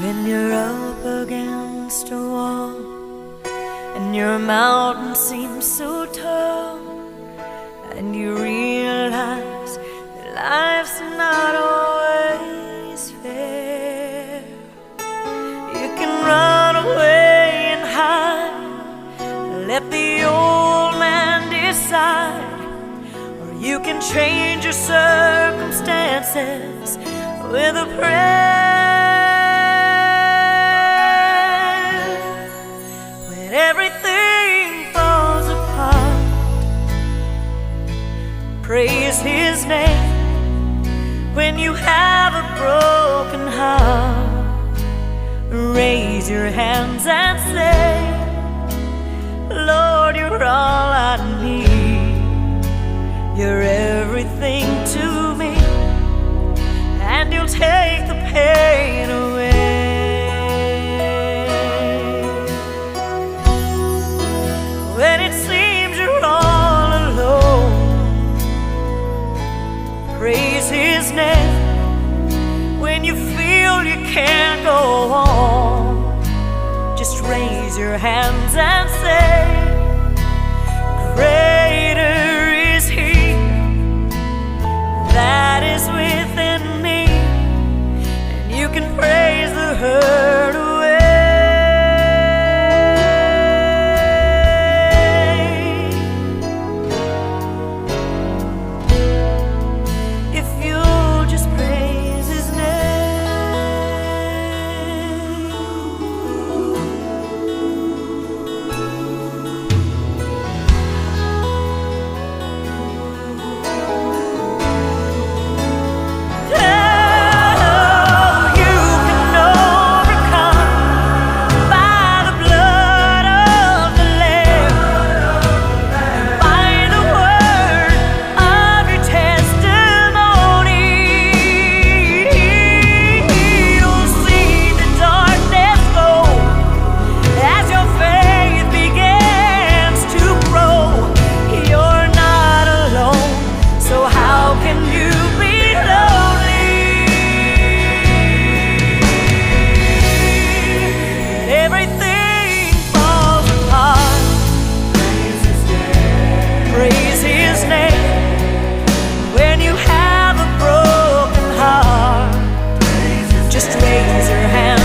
When you're up against a wall and your mountain seems so tall, and you realize that life's not always fair, you can run away and hide, let the old man decide, or you can change your circumstances with a prayer. Everything falls apart, praise His name. When you have a broken heart, raise your hands and say, Lord, you're all I need, you're everything to me, and you'll take the pain away. When it seems you're all alone, praise His name. When you feel you can't go on, just raise your hands and say, greater is He that is within me, and you can praise the hurt away. Just raise your hand.